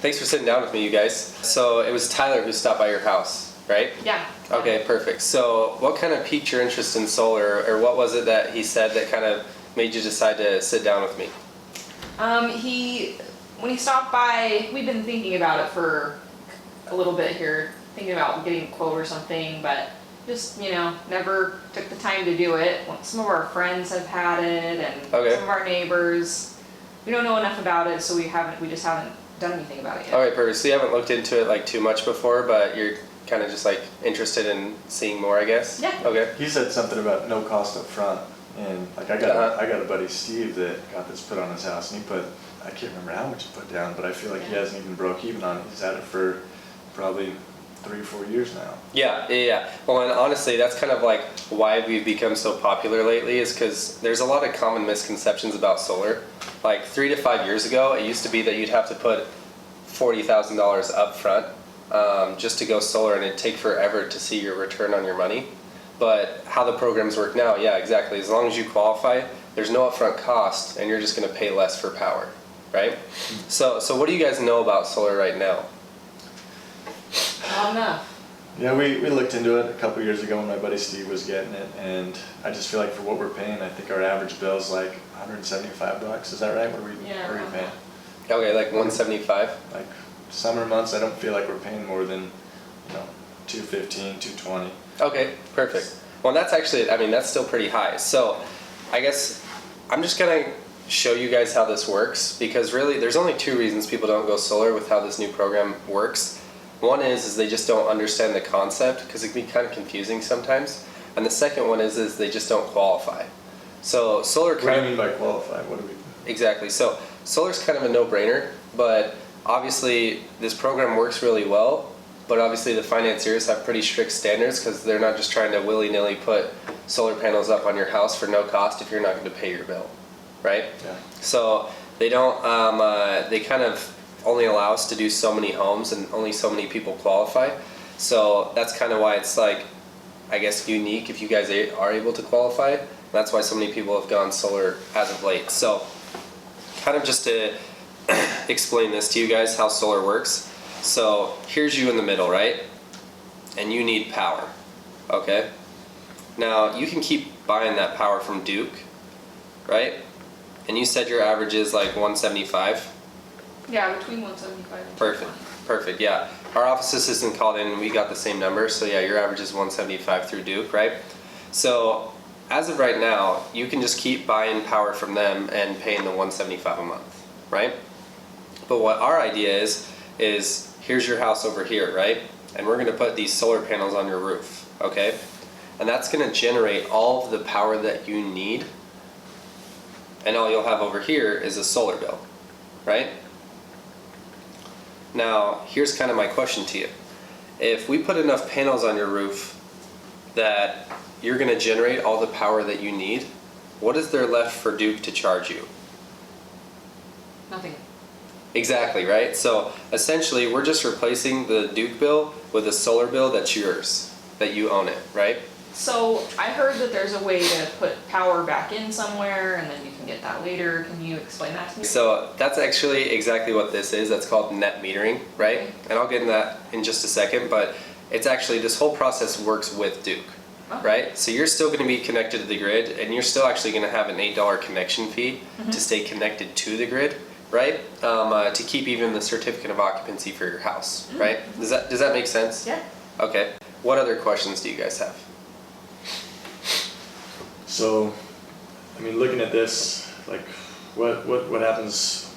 Thanks for sitting down with me, you guys. So it was Tyler who stopped by your house, right? Yeah. Okay, perfect. So what kind of piqued your interest in solar, or what was it that he said that kind of made you decide to sit down with me? When he stopped by, we've been thinking about it for a little bit here, thinking about getting a quote or something, but just, never took the time to do it. Some of our friends have had it, and some of our neighbors. We don't know enough about it, so we just haven't done anything about it yet. All right, perfect. So you haven't looked into it like too much before, but you're kind of just like interested in seeing more, I guess? Yeah. Okay. He said something about no cost up front, and like I got a buddy, Steve, that got this put on his house, and I can't remember how much he put down, but I feel like he hasn't even broke even on it. He's had it for probably 3 or 4 years now. Yeah. Well, and honestly, that's kind of like why we've become so popular lately, is because there's a lot of common misconceptions about solar. Like 3 to 5 years ago, it used to be that you'd have to put $40,000 up front just to go solar, and it'd take forever to see your return on your money. But how the programs work now, yeah, exactly. As long as you qualify, there's no upfront cost, and you're just going to pay less for power, right? So what do you guys know about solar right now? Not enough. Yeah, we looked into it a couple years ago when my buddy Steve was getting it, and I just feel like for what we're paying, I think our average bill is like $175. Is that right? What are we paying? Okay, like 175. Like summer months, I don't feel like we're paying more than $215, $220. Okay, perfect. Well, that's actually, that's still pretty high. So I guess I'm just gonna show you guys how this works, because really there's only 2 reasons people don't go solar with how this new program works. One is they just don't understand the concept, because it can be kind of confusing sometimes. And the second one is they just don't qualify. So solar What do you mean by qualify? What do we... Exactly. So solar's kind of a no-brainer, but obviously this program works really well, but obviously the financiers have pretty strict standards, because they're not just trying to willy-nilly put solar panels up on your house for no cost if you're not going to pay your bill, right? Yeah. So they don't, they kind of only allow us to do so many homes, and only so many people qualify. So that's kind of why it's like, I guess, unique if you guys are able to qualify. That's why so many people have gone solar as of late. So kind of just to explain this to you guys, how solar works. So here's you in the middle, right? And you need power, okay? Now you can keep buying that power from Duke, right? And you said your average is like 175? Yeah, between 175 and 220. Perfect, yeah. Our office assistant called in and we got the same number, so yeah, your average is 175 through Duke, right? So as of right now, you can just keep buying power from them and paying the 175 a month, right? But what our idea is here's your house over here, right? And we're gonna put these solar panels on your roof, okay? And that's gonna generate all of the power that you need, and all you'll have over here is a solar bill, right? Now, here's kind of my question to you. If we put enough panels on your roof that you're going to generate all the power that you need, what is there left for Duke to charge you? Nothing. Exactly, right? So essentially, we're just replacing the Duke bill with a solar bill that's yours, that you own it, right? So I heard that there's a way to put power back in somewhere, and then you can get that later. Can you explain that to me? So that's actually exactly what this is. That's called net metering, right? Okay. And I'll get in that in just a second, but it's actually, this whole process works with Duke, right? So you're still going to be connected to the grid, and you're still actually going to have an $8 connection fee to stay connected to the grid, right? To keep even the certificate of occupancy for your house, right? Does that make sense? Yeah. Okay. What other questions do you guys have? So, looking at this, like, what happens?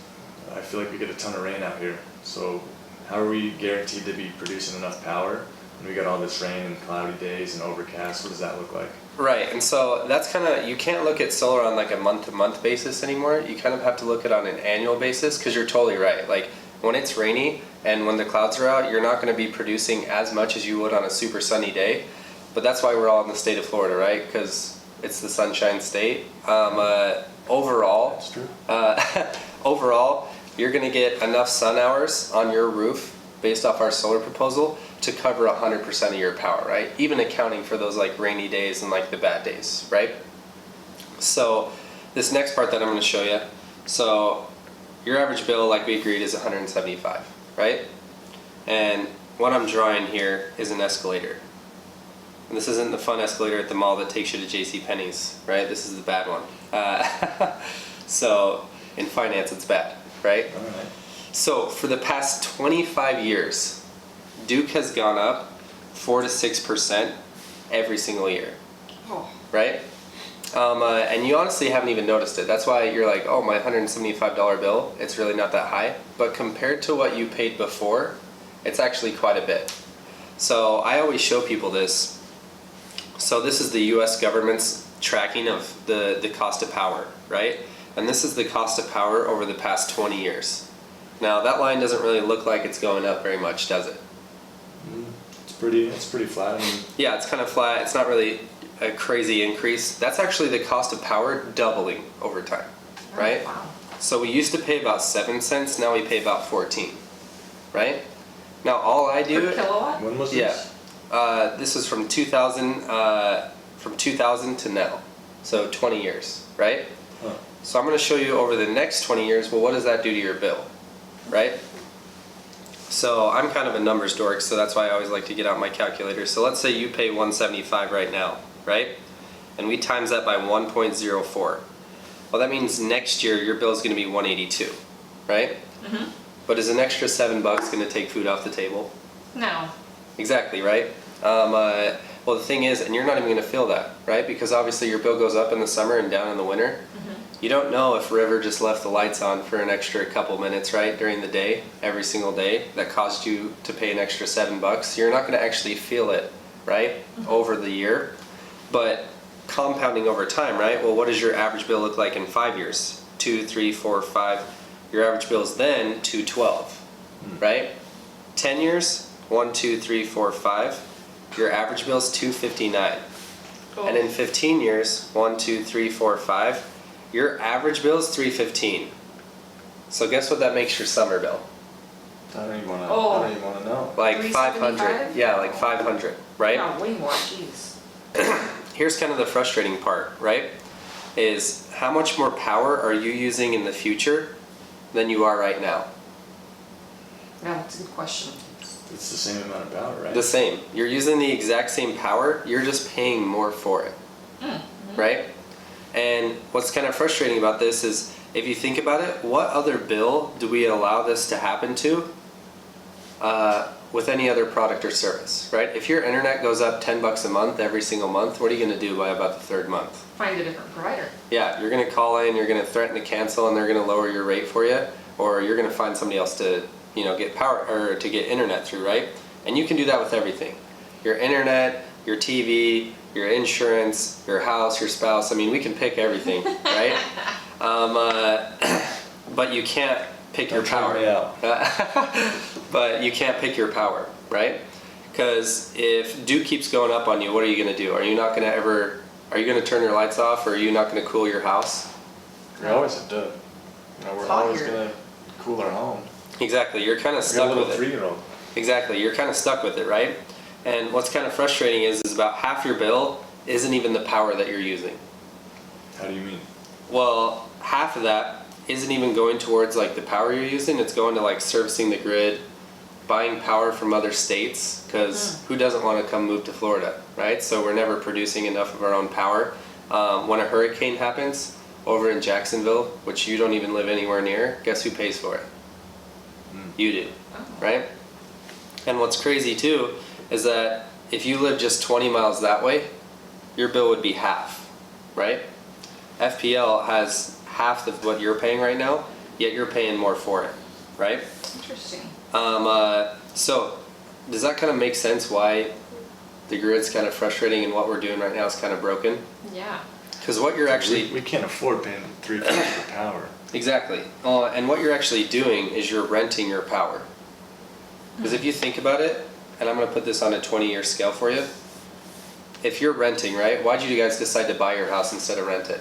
I feel like we get a ton of rain out here. So, how are we guaranteed to be producing enough power when we got all this rain and cloudy days and overcast? What does that look like? Right, and so that's kind of, you can't look at solar on like a month-to-month basis anymore. You kind of have to look at it on an annual basis, because you're totally right. Like, when it's rainy and when the clouds are out, you're not going to be producing as much as you would on a super sunny day. But that's why we're all in the state of Florida, right? Because it's the Sunshine State. Overall, That's true. Overall, you're going to get enough sun hours on your roof based off our solar proposal to cover 100% of your power, right? Even accounting for those like rainy days and like the bad days, right? So this next part that I'm going to show you, so your average bill, like we agreed, is $175, right? And what I'm drawing here is an escalator. And this isn't the fun escalator at the mall that takes you to JCPenney's, right? This is the bad one. So in finance, it's bad, right? All right. So for the past 25 years, Duke has gone up 4 to 6% every single year, Oh, right? And you honestly haven't even noticed it. That's why you're like, oh, my $175 bill, it's really not that high. But compared to what you paid before, it's actually quite a bit. So I always show people this. So this is the US government's tracking of the cost of power, right? And this is the cost of power over the past 20 years. Now that line doesn't really look like it's going up very much, does it? It's pretty flat. I mean, Yeah, it's kind of flat. It's not really a crazy increase. That's actually the cost of power doubling over time, right? wow. So we used to pay about 7 cents, now we pay about 14, right? Now all I do, Per kilowatt? when was yeah, this? this is from 2000 to now, so 20 years, right? Huh. So I'm going to show you over the next 20 years, well, what does that do to your bill, right? So I'm kind of a numbers dork, so that's why I always like to get out my calculator. So let's say you pay 175 right now, right? And we times that by 1.04. Well, that means next year your bill is going to be 182, right? Mm-hmm. But is an extra $7 going to take food off the table? No. Exactly, right? Well, the thing is, and you're not even going to feel that, right? Because obviously your bill goes up in the summer and down in the winter. You don't know if River just left the lights on for an extra couple minutes, right, during the day, every single day, that caused you to pay an extra $7. You're not going to actually feel it, right, over the year. But compounding over time, right? Well, what does your average bill look like in 5 years? 2, 3, 4, 5. Your average bill is then 212, right? 10 years, 1, 2, 3, 4, 5. Your average bill is 259. Oh. And in 15 years, 1, 2, 3, 4, 5. Your average bill is 315. So guess what that makes your summer bill? I don't even want to. Oh. I don't even want to know. Like 375? 500. Yeah, like 500, right? Yeah, way more, jeez. Here's kind of the frustrating part, right? Is how much more power are you using in the future than you are right now? Yeah, that's a good question. It's the same amount of power, right? The same. You're using the exact same power, you're just paying more for it, right? And what's kind of frustrating about this is, if you think about it, what other bill do we allow this to happen to with any other product or service, right? If your internet goes up $10 a month every single month, what are you going to do by about the third month? Find a different provider. Yeah, you're going to call in, you're going to threaten to cancel, and they're going to lower your rate for you, or you're going to find somebody else to, get power or to get internet through, right? And you can do that with everything. Your internet, your TV, your insurance, your house, your spouse. I mean, we can pick everything, right? But you can't pick your power. But you can't pick your power, right? Because if Duke keeps going up on you, what are you going to do? Are you going to turn your lights off, or are you not going to cool your house? We always have to. We're Hot always here. going to cool our home. Exactly. You're kind of We got a stuck little with it. 3-year-old. Exactly. You're kind of stuck with it, right? And what's kind of frustrating is about half your bill isn't even the power that you're using. How do you mean? Well, half of that isn't even going towards like the power you're using. It's going to like servicing the grid, buying power from other states, because who doesn't want to come move to Florida, right? So we're never producing enough of our own power. When a hurricane happens over in Jacksonville, which you don't even live anywhere near, guess who pays for it? You do, right? And what's crazy too is that if you live just 20 miles that way, your bill would be half, right? FPL has half of what you're paying right now, yet you're paying more for it, right? Interesting. So does that kind of make sense why the grid's kind of frustrating and what we're doing right now is kind of broken? Yeah. Because what you're actually... We can't afford paying 3 times for power. Exactly. And what you're actually doing is you're renting your power. Because if you think about it, and I'm going to put this on a 20-year scale for you, if you're renting, right, why'd you guys decide to buy your house instead of rent it?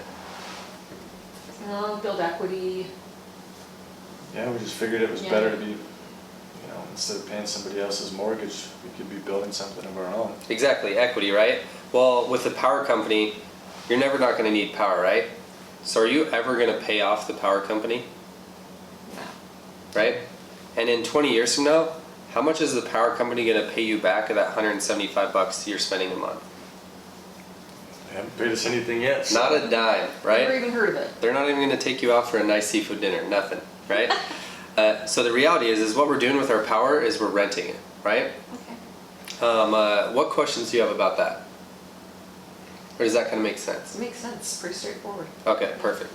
Build equity. Yeah, we just figured it was Yeah. better to be, instead of paying somebody else's mortgage, we could be building something of our own. Exactly, equity, right? Well, with the power company, you're never not going to need power, right? So are you ever going to pay off the power company, No. right? And in 20 years from now, how much is the power company going to pay you back of that $175 you're spending a month? They haven't paid us anything yet. So. Not a dime, right? Never even heard of it. They're not even going to take you out for a nice seafood dinner, nothing, right? So the reality is what we're doing with our power is we're renting it, right? Okay. What questions do you have about that? Or does that kind of make sense? It makes sense. Pretty straightforward. Okay, perfect.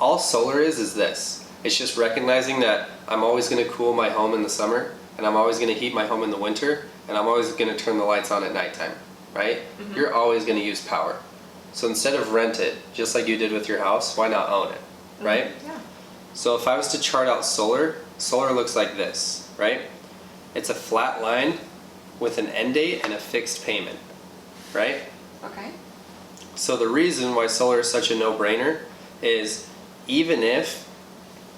All solar is this. It's just recognizing that I'm always going to cool my home in the summer, and I'm always going to heat my home in the winter, and I'm always going to turn the lights on at nighttime, right? Mm-hmm. You're always going to use power. So instead of rent it, just like you did with your house, why not own it, right? Yeah. So if I was to chart out solar looks like this, right? It's a flat line with an end date and a fixed payment, right? Okay. So the reason why solar is such a no-brainer is even if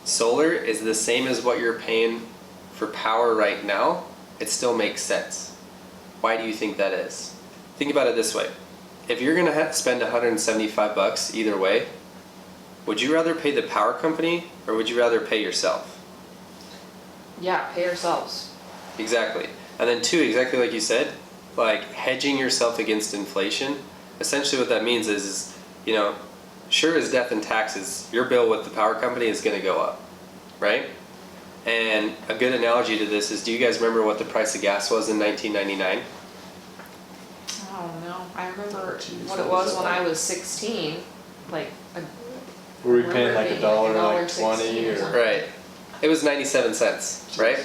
solar is the same as what you're paying for power right now, it still makes sense. Why do you think that is? Think about it this way. If you're gonna spend $175 either way, would you rather pay the power company or would you rather pay yourself? Yeah, pay ourselves. Exactly. And then two, exactly like you said, like hedging yourself against inflation. Essentially what that means is, you know, sure as death and taxes, your bill with the power company is going to go up, right? And a good analogy to this is, do you guys remember what the price of gas was in 1999? I don't know. I remember Jeez, what it what was was that when like? I was 16. Like, Were we remember paying it like being $1 or like like 20 $1.16 or or? something. Right. It was 97 cents, right?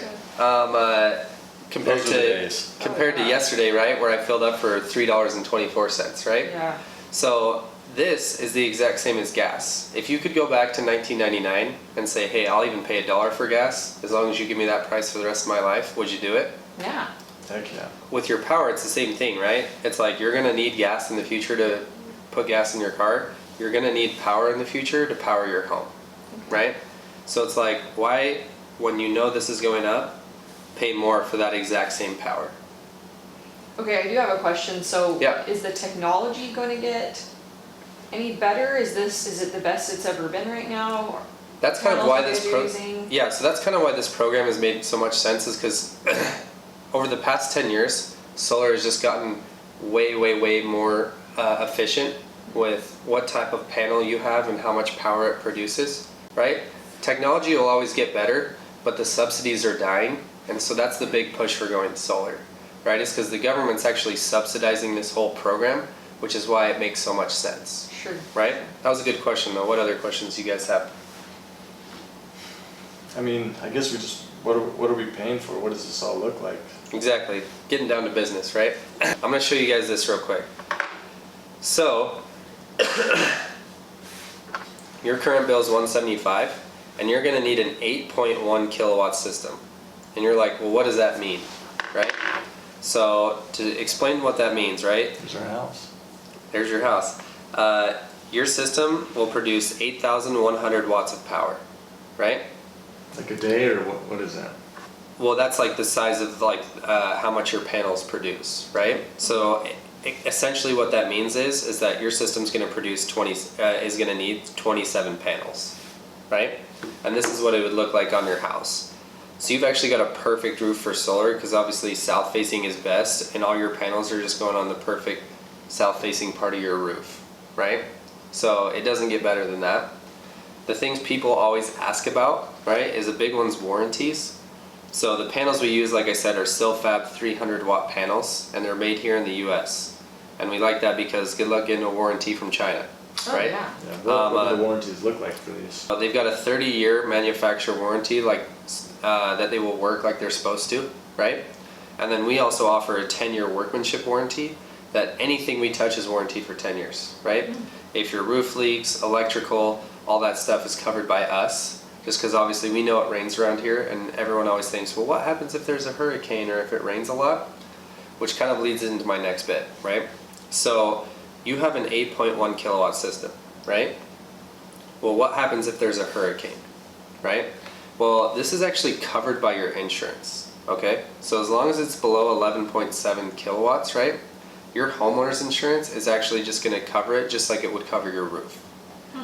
Compared Those were the days. to yeah. yesterday, right, where I filled up for $3.24, right? Yeah. So this is the exact same as gas. If you could go back to 1999 and say, hey, I'll even pay $1 for gas as long as you give me that price for the rest of my life, would you do it? Yeah. Heck yeah. With your power, it's the same thing, right? It's like you're gonna need gas in the future to put gas in your car. You're gonna need power in the future to power your home, right? So it's like, why, when you know this is going up, pay more for that exact same power? Okay, I do have a question. So, Yeah. is the technology going to get any better? Is it the best it's ever been right now? Or That's kind of what why else this are you guys using? yeah, so that's kind of why this program has made so much sense, is because over the past 10 years, solar has just gotten way more efficient with what type of panel you have and how much power it produces, right? Technology will always get better, but the subsidies are dying, and so that's the big push for going solar, right? It's because the government's actually subsidizing this whole program, which is why it makes so much sense, Sure. right? That was a good question though. What other questions do you guys have? I mean, I guess we just, what are we paying for? What does this all look like? Exactly, getting down to business, right? I'm gonna show you guys this real quick. So, your current bill is $175, and you're gonna need an 8.1 kilowatt system. And you're like, well, what does that mean, right? So, to explain what that means, right? Here's our house. There's your house. Your system will produce 8,100 watts of power, right? Like a day or what is that? Well, that's like the size of like how much your panels produce, right? So essentially what that means is that your system's going to produce is going to need 27 panels, right? And this is what it would look like on your house. So you've actually got a perfect roof for solar, because obviously south facing is best, and all your panels are just going on the perfect south facing part of your roof, right? So it doesn't get better than that. The things people always ask about, right, is a big one's warranties. So the panels we use, like I said, are Silfab 300 watt panels, and they're made here in the US. And we like that because good luck getting a warranty from China, Oh, right? yeah. Yeah, what do the warranties look like for these? They've got a 30-year manufacturer warranty, like that they will work like they're supposed to, right? And then we also offer a 10-year workmanship warranty, that anything we touch is warranted for 10 years, right? If your roof leaks, electrical, all that stuff is covered by us, just because obviously we know it rains around here, and everyone always thinks, well, what happens if there's a hurricane or if it rains a lot? Which kind of leads into my next bit, right? So you have an 8.1 kilowatt system, right? Well, what happens if there's a hurricane, right? Well, this is actually covered by your insurance, okay? So as long as it's below 11.7 kilowatts, right? Your homeowner's insurance is actually just gonna cover it just like it would cover your roof.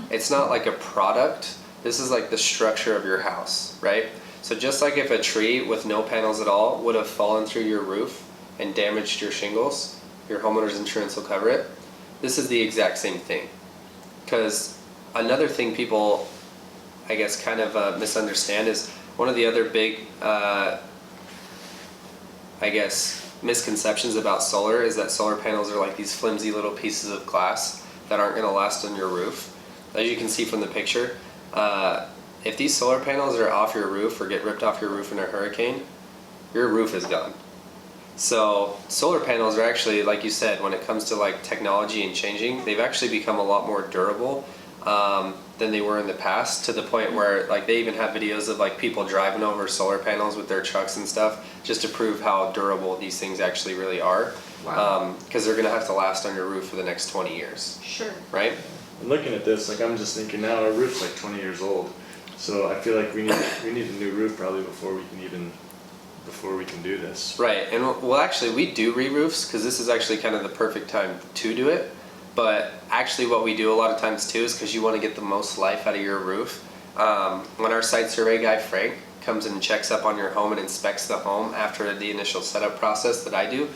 It's not like a product. This is like the structure of your house, right? So just like if a tree with no panels at all would have fallen through your roof and damaged your shingles, your homeowner's insurance will cover it. This is the exact same thing. Because another thing people, I guess, kind of misunderstand is one of the other big, I guess, misconceptions about solar is that solar panels are like these flimsy little pieces of glass that aren't going to last on your roof. As you can see from the picture, if these solar panels are off your roof or get ripped off your roof in a hurricane, your roof is gone. So solar panels are actually, like you said, when it comes to like technology and changing, they've actually become a lot more durable than they were in the past, to the point where like they even have videos of like people driving over solar panels with their trucks and stuff just to prove how durable these things actually really are. Wow. Because they're gonna have to last on your roof for the next 20 years, Sure. right? And looking at this, like I'm just thinking now our roof's like 20 years old, so I feel like we need a new roof probably before we can do this. Right, and well, actually, we do re-roofs because this is actually kind of the perfect time to do it. But actually, what we do a lot of times too is because you want to get the most life out of your roof. When our site survey guy Frank comes and checks up on your home and inspects the home after the initial setup process that I do,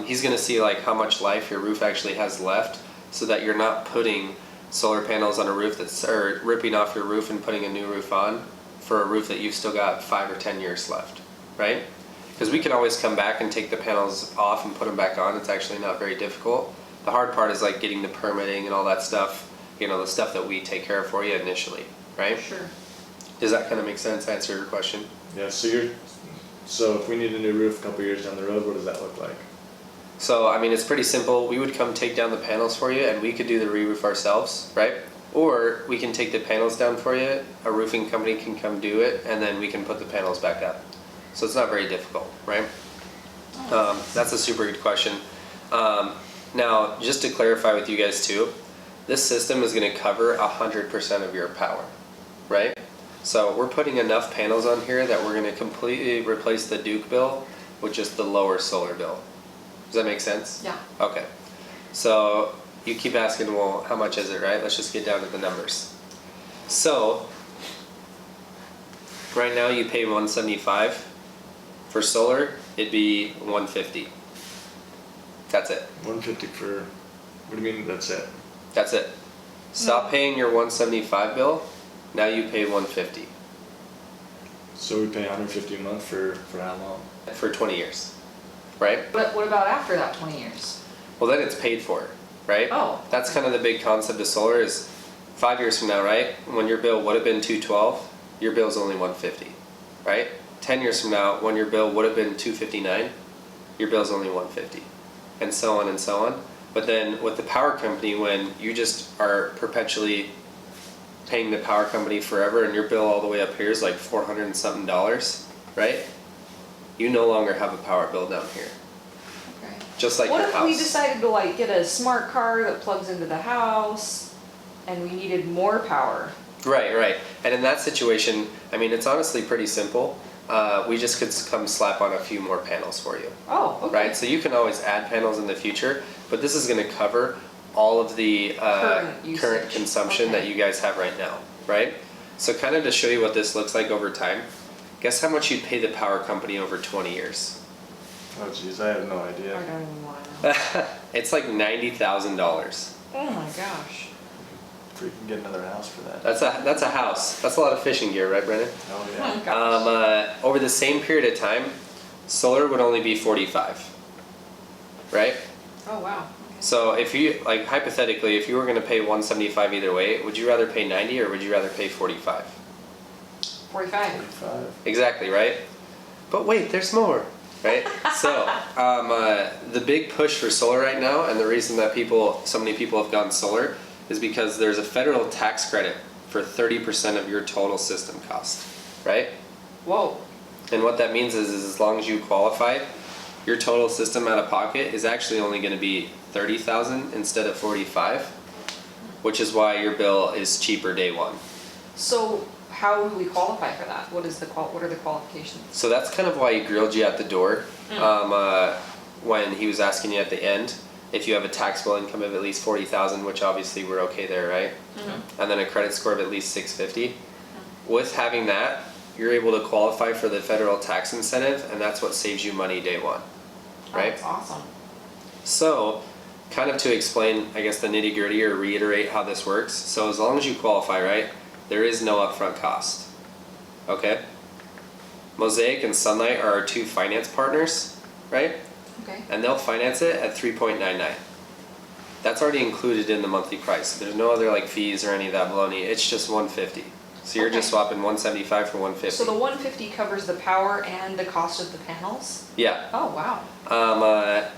he's going to see like how much life your roof actually has left, so that you're not putting solar panels on a roof or ripping off your roof and putting a new roof on for a roof that you've still got 5 or 10 years left. Right? Because we can always come back and take the panels off and put them back on. It's actually not very difficult. The hard part is like getting the permitting and all that stuff, you know, the stuff that we take care of for you initially, right? Sure. Does that kind of make sense? Answer your question? Yeah. So if we need a new roof a couple years down the road, what does that look like? So I mean, it's pretty simple. We would come take down the panels for you, and we could do the re-roof ourselves, right? Or we can take the panels down for you. A roofing company can come do it, and then we can put the panels back up. So it's not very difficult, right? That's a super good question. Now, just to clarify with you guys too, this system is going to cover 100% of your power, right? So we're putting enough panels on here that we're going to completely replace the Duke bill with just the lower solar bill. Does that make sense? Yeah. Okay. So you keep asking, well, how much is it, right? Let's just get down to the numbers. So right now you pay $175. For solar, it'd be $150. That's it. 150 for, what do you mean that's it? That's it. Stop paying your $175 bill. Now you pay $150 So we pay $150 a month for how long? for 20 years, right? But what about after that 20 years? Well, then it's paid for, right? Oh. That's kind of the big concept of solar is 5 years from now, right? When your bill would have been $212, your bill's only $150, right? 10 years from now, when your bill would have been $259, your bill's only $150, and so on and so on. But then with the power company, when you just are perpetually paying the power company forever, and your bill all the way up here is like $400 and something, right? You no longer have a power bill down here, Okay. just like What your if house. we decided to like get a smart car that plugs into the house, and we needed more power? Right, right. And in that situation, I mean, it's honestly pretty simple. We just could come slap on a few more panels for you. Oh, okay. Right, so you can always add panels in the future, but this is going to cover all of the Current usage. current consumption Okay. that you guys have right now, right? So kind of to show you what this looks like over time, guess how much you'd pay the power company over 20 years? Oh geez, I have no I idea. don't even want to know. It's like $90,000. Oh my gosh. If we can get another house for that. That's a house. That's a lot of fishing gear, right, Brennan? Oh Oh yeah. my gosh. Over the same period of time, solar would only be 45, right? Oh wow. So if you, like hypothetically, if you were gonna pay 175 either way, would you rather pay 90 or would you rather pay 45? 45. 45. Exactly, right? But wait, there's more, right? So the big push for solar right now, and the reason that so many people have gone solar, is because there's a federal tax credit for 30% of your total system cost, right? Whoa. And what that means is as long as you qualify, your total system out of pocket is actually only going to be $30,000 instead of $45,000, which is why your bill is cheaper day one. So how do we qualify for that? What are the qualifications? So that's kind of why he grilled you at the door when he was asking you at the end if you have a taxable income of at least $40,000, which obviously we're okay there, right? Mm-hmm. And then a credit score of at least 650. With having that, you're able to qualify for the federal tax incentive, and that's what saves you money day one, Oh, right? that's awesome. So, kind of to explain, I guess, the nitty gritty or reiterate how this works. So as long as you qualify, right, there is no upfront cost, okay? Mosaic and Sunlight are our two finance partners, right? Okay. And they'll finance it at 3.99. That's already included in the monthly price. There's no other like fees or any of that baloney. It's just 150. So you're just Okay. swapping 175 for 150. So the 150 covers the power and the cost of the panels? Yeah. Oh, wow.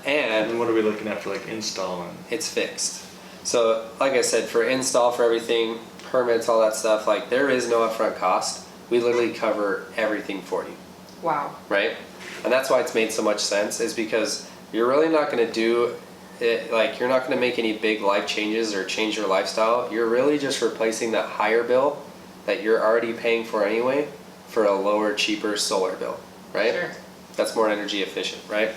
And And what are we looking at for like installing? it's fixed. So like I said, for install, for everything, permits, all that stuff, like there is no upfront cost. We literally cover everything for you, Wow. right? And that's why it's made so much sense, is because you're really not going to do it, like you're not going to make any big life changes or change your lifestyle. You're really just replacing that higher bill that you're already paying for anyway for a lower, cheaper solar bill, right? Sure. That's more energy efficient, right?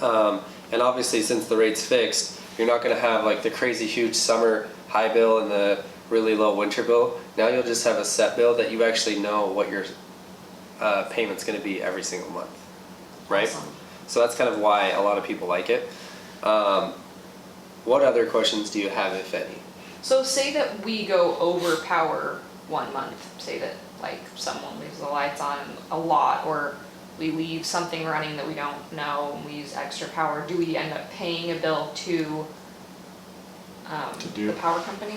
And obviously, since the rate's fixed, you're not going to have like the crazy huge summer high bill and the really low winter bill. Now you'll just have a set bill that you actually know what your payment's going to be every single month, right? Awesome. So that's kind of why a lot of people like it. What other questions do you have, if any? So say that we go over power 1 month, say that like someone leaves the lights on a lot, or we leave something running that we don't know and we use extra power, do we end up paying a bill to do- the power company?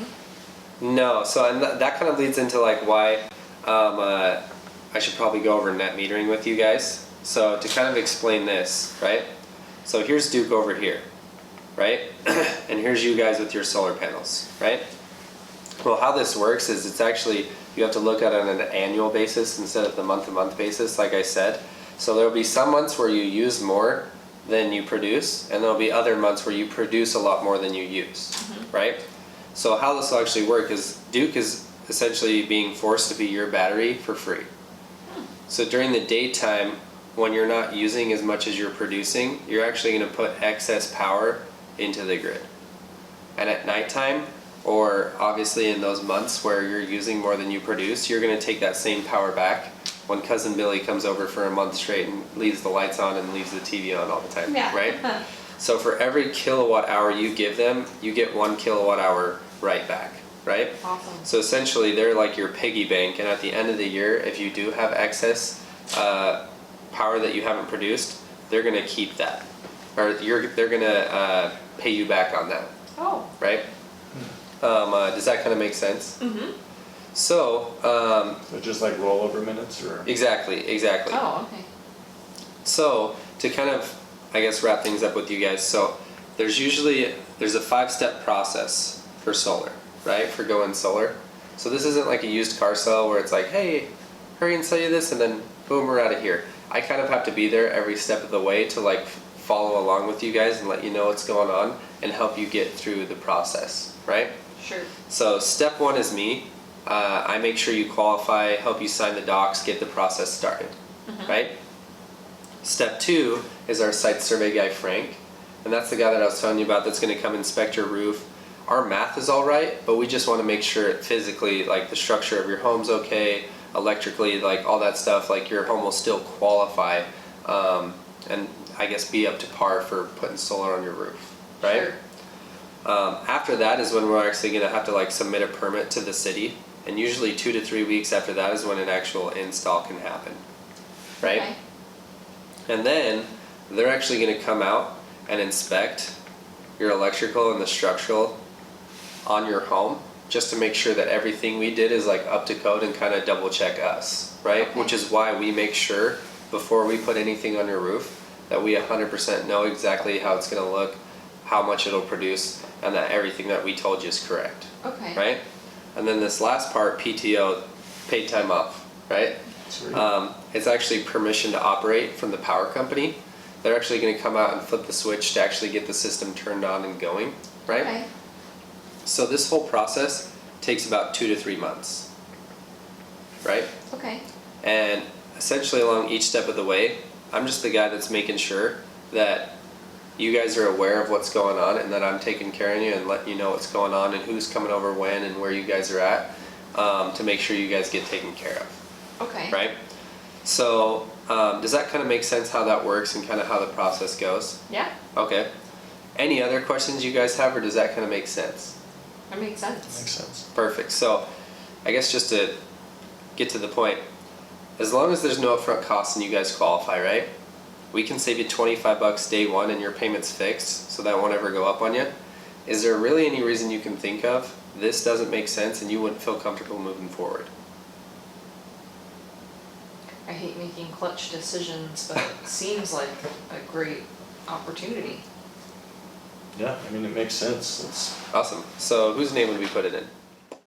No, so and that kind of leads into like why I should probably go over net metering with you guys. So to kind of explain this, right? So here's Duke over here, right? And here's you guys with your solar panels, right? Well, how this works is it's actually, you have to look at it on an annual basis instead of the month-to-month basis, like I said. So there'll be some months where you use more than you produce, and there'll be other months where you produce a lot more than you use, right? So how this will actually work is Duke is essentially being forced to be your battery for free. So during the daytime, when you're not using as much as you're producing, you're actually going to put excess power into the grid. And at nighttime, or obviously in those months where you're using more than you produce, you're going to take that same power back when Cousin Billy comes over for a month straight and leaves the lights on and leaves the TV on all the time, Yeah. right? So for every kilowatt hour you give them, you get 1 kilowatt hour right back, right? Awesome. So essentially they're like your piggy bank, and at the end of the year, if you do have excess power that you haven't produced, they're going to keep that. Or they're going to pay you back on that, Oh. right? Does that kind of make sense? Mm-hmm. So, So just like rollover minutes or? exactly. Oh, okay. So, to kind of, I guess, wrap things up with you guys, so there's a 5-step process for solar, right? For going solar. So this isn't like a used car sale where it's like, hey, hurry and sell you this, and then boom, we're out of here. I kind of have to be there every step of the way to like follow along with you guys and let you know what's going on and help you get through the process, right? Sure. So step 1 is me. I make sure you qualify, help you sign the docs, get the process started, right? Step 2 is our site survey guy, Frank, and that's the guy that I was telling you about that's going to come inspect your roof. Our math is all right, but we just want to make sure physically, like the structure of your home's okay, electrically, like all that stuff, like your home will still qualify, and I guess be up to par for putting solar on your roof, right? Sure. After that is when we're actually going to have to like submit a permit to the city, and usually 2 to 3 weeks after that is when an actual install can happen, right? Okay. And then they're actually going to come out and inspect your electrical and the structural on your home just to make sure that everything we did is like up to code and kind of double check us, right? Okay. Which is why we make sure before we put anything on your roof that we 100% know exactly how it's going to look, how much it'll produce, and that everything that we told you is correct, Okay. right? And then this last part, PTO, paid time off, right? Sweet. It's actually permission to operate from the power company. They're actually going to come out and flip the switch to actually get the system turned on and going, right? Okay. So this whole process takes about 2 to 3 months, right? Okay. And essentially along each step of the way, I'm just the guy that's making sure that you guys are aware of what's going on and that I'm taking care of you and letting you know what's going on and who's coming over when and where you guys are at, to make sure you guys get taken care of, Okay. right? So, does that kind of make sense how that works and kind of how the process goes? Yeah, Okay. Any other questions you guys have, or does that kind of make sense? that makes sense. Makes sense. Perfect. So, I guess just to get to the point, as long as there's no upfront costs and you guys qualify, right? We can save you $25 day one and your payment's fixed, so that won't ever go up on you. Is there really any reason you can think of this doesn't make sense and you wouldn't feel comfortable moving forward? I hate making clutch decisions, but it seems like a great opportunity. Yeah, I mean, it makes sense. It's Awesome. So, whose name would we put it in?